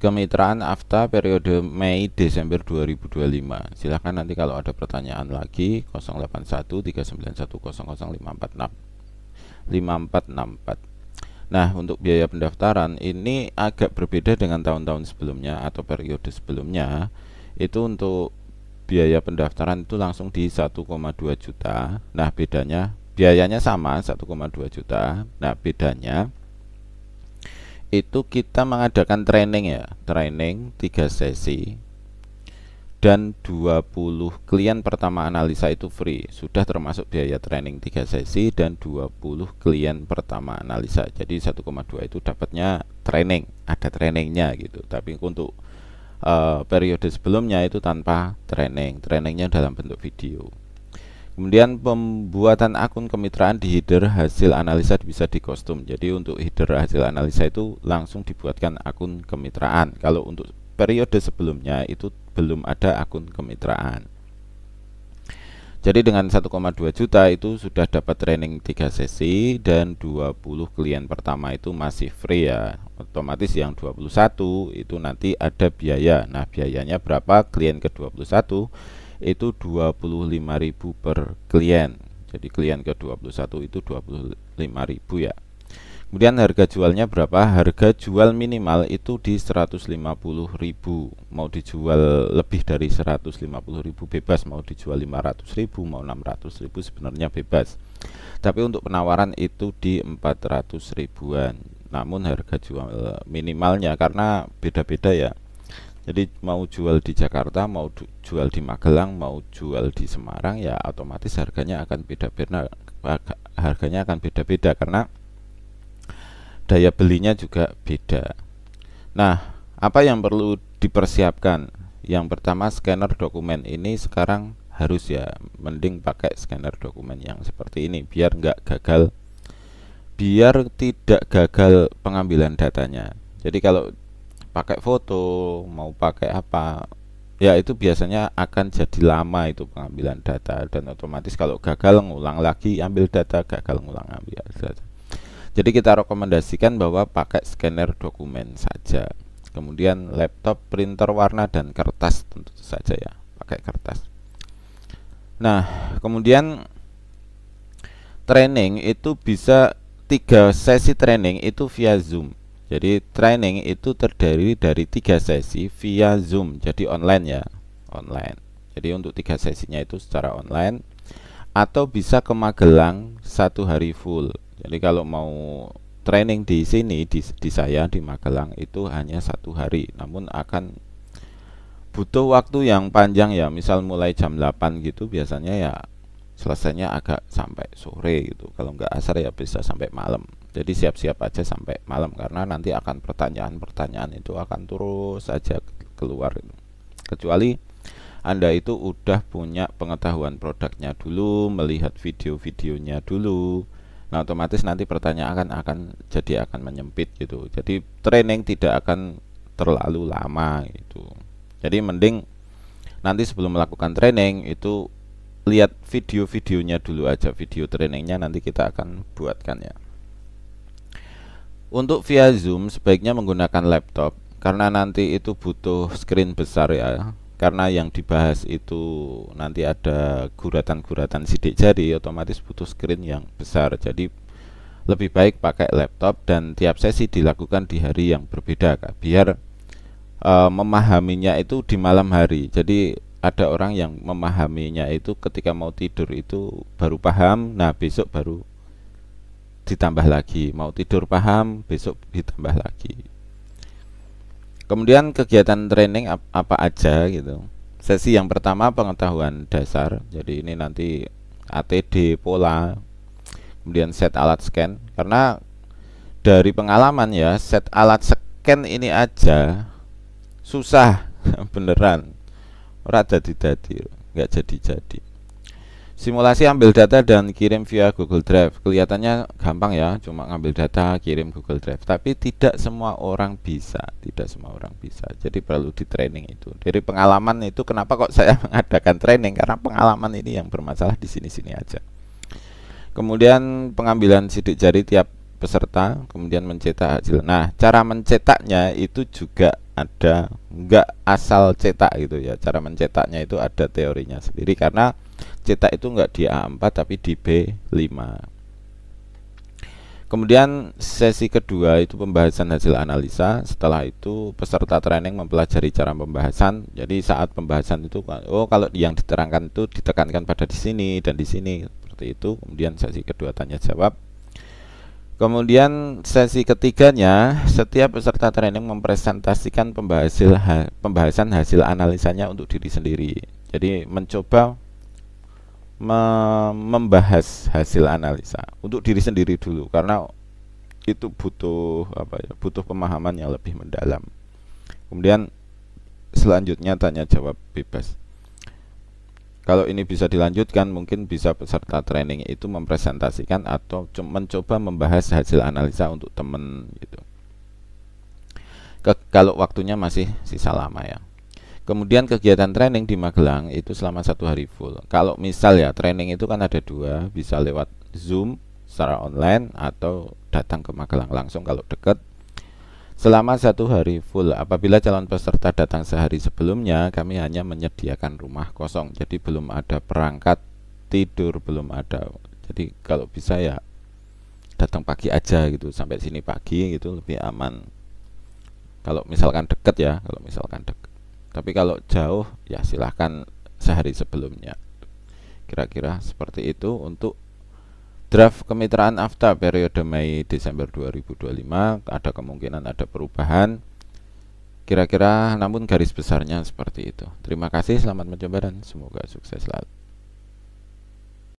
kemitraan AFTA periode Mei Desember 2025. Silahkan nanti kalau ada pertanyaan lagi 081 391 5464. Nah, untuk biaya pendaftaran ini agak berbeda dengan tahun-tahun sebelumnya atau periode sebelumnya. Itu untuk biaya pendaftaran itu langsung di 1,2 juta. Nah, bedanya biayanya sama 1,2 juta. Nah, bedanya itu kita mengadakan training ya, training 3 sesi dan 20 klien pertama analisa itu free, sudah termasuk biaya training 3 sesi dan 20 klien pertama analisa. Jadi 1,2 itu dapatnya training, ada trainingnya gitu. Tapi untuk periode sebelumnya itu tanpa training, trainingnya dalam bentuk video. Kemudian pembuatan akun kemitraan di header hasil analisa bisa di custom. Jadi untuk header hasil analisa itu langsung dibuatkan akun kemitraan. Kalau untuk periode sebelumnya itu belum ada akun kemitraan. Jadi dengan 1,2 juta itu sudah dapat training 3 sesi dan 20 klien pertama itu masih free ya. Otomatis yang 21 itu nanti ada biaya. Nah, biayanya berapa? Klien ke-21 itu 25.000 per klien. Jadi klien ke-21 itu 25.000 ya. Kemudian harga jualnya berapa? Harga jual minimal itu di 150.000. Mau dijual lebih dari 150.000 bebas, mau dijual 500.000, mau 600.000 sebenarnya bebas. Tapi untuk penawaran itu di 400 ribuan. Namun harga jual minimalnya karena beda-beda ya. Jadi mau jual di Jakarta, mau jual di Magelang, mau jual di Semarang ya otomatis harganya akan beda-beda karena daya belinya juga beda. Nah, apa yang perlu dipersiapkan? Yang pertama scanner dokumen ini sekarang harus ya, mending pakai scanner dokumen yang seperti ini biar tidak gagal pengambilan datanya. Jadi kalau pakai foto, mau pakai apa ya itu biasanya akan jadi lama itu pengambilan data dan otomatis kalau gagal ngulang lagi ambil data, gagal ngulang ambil data. Jadi kita rekomendasikan bahwa pakai scanner dokumen saja. Kemudian laptop, printer warna dan kertas tentu saja ya, pakai kertas. Nah, kemudian training itu bisa 3 sesi training itu via Zoom. Jadi training itu terdiri dari 3 sesi via Zoom, jadi online ya, online. Jadi untuk 3 sesinya itu secara online atau bisa ke Magelang 1 hari full. Jadi kalau mau training di sini di saya di Magelang itu hanya 1 hari, namun akan butuh waktu yang panjang ya. Misal mulai jam 8 gitu biasanya ya selesainya agak sampai sore gitu. Kalau nggak asar ya bisa sampai malam. Jadi siap-siap aja sampai malam karena nanti akan pertanyaan-pertanyaan itu akan terus saja keluar. Kecuali Anda itu udah punya pengetahuan produknya dulu, melihat video-videonya dulu. Nah, otomatis nanti pertanyaan akan menyempit gitu. Jadi training tidak akan terlalu lama gitu. Jadi mending nanti sebelum melakukan training itu lihat video-videonya dulu aja. Video trainingnya nanti kita akan buatkan ya. Untuk via Zoom sebaiknya menggunakan laptop karena nanti itu butuh screen besar ya. Karena yang dibahas itu nanti ada guratan-guratan sidik jari, otomatis butuh screen yang besar. Jadi lebih baik pakai laptop dan tiap sesi dilakukan di hari yang berbeda Kak. Biar memahaminya itu di malam hari. Jadi ada orang yang memahaminya itu ketika mau tidur itu baru paham, nah besok baru ditambah lagi, mau tidur paham, besok ditambah lagi. Kemudian kegiatan training apa aja gitu. Sesi yang pertama pengetahuan dasar. Jadi ini nanti ATD, pola, kemudian set alat scan. Karena dari pengalaman ya, set alat scan ini aja susah beneran. Ora dadi-dadi, nggak jadi-jadi. Simulasi ambil data dan kirim via Google Drive. Kelihatannya gampang ya, cuma ngambil data, kirim Google Drive. Tapi tidak semua orang bisa, Jadi perlu di training itu. Dari pengalaman itu kenapa kok saya mengadakan training? Karena pengalaman ini yang bermasalah di sini-sini aja. Kemudian pengambilan sidik jari tiap peserta, kemudian mencetak hasil. Nah, cara mencetaknya itu juga ada, nggak asal cetak gitu ya. Cara mencetaknya itu ada teorinya sendiri, karena cetak itu nggak di A4 tapi di B5. Kemudian sesi kedua itu pembahasan hasil analisa. Setelah itu peserta training mempelajari cara pembahasan. Jadi saat pembahasan itu, oh kalau yang diterangkan itu ditekankan pada di sini dan di sini, seperti itu. Kemudian sesi kedua tanya jawab. Kemudian sesi ketiganya, setiap peserta training mempresentasikan pembahasan hasil analisanya untuk diri sendiri. Jadi mencoba membahas hasil analisa untuk diri sendiri dulu, karena itu butuh apa ya, butuh pemahaman yang lebih mendalam. Kemudian selanjutnya tanya jawab bebas. Kalau ini bisa dilanjutkan, mungkin bisa peserta training itu mempresentasikan atau mencoba membahas hasil analisa untuk teman gitu. Kalau waktunya masih sisa lama ya. Kemudian kegiatan training di Magelang itu selama 1 hari full. Kalau misal ya training itu kan ada 2, bisa lewat Zoom secara online atau datang ke Magelang langsung kalau dekat. Selama 1 hari full. Apabila calon peserta datang sehari sebelumnya, kami hanya menyediakan rumah kosong. Jadi belum ada perangkat tidur, belum ada. Jadi kalau bisa ya datang pagi aja gitu, sampai sini pagi gitu lebih aman. Kalau misalkan deket ya, kalau misalkan deket. Tapi kalau jauh ya silahkan sehari sebelumnya. Kira-kira seperti itu untuk draft kemitraan AFTA periode Mei Desember 2025. Ada kemungkinan ada perubahan. Kira-kira namun garis besarnya seperti itu. Terima kasih, selamat mencoba dan semoga sukses selalu.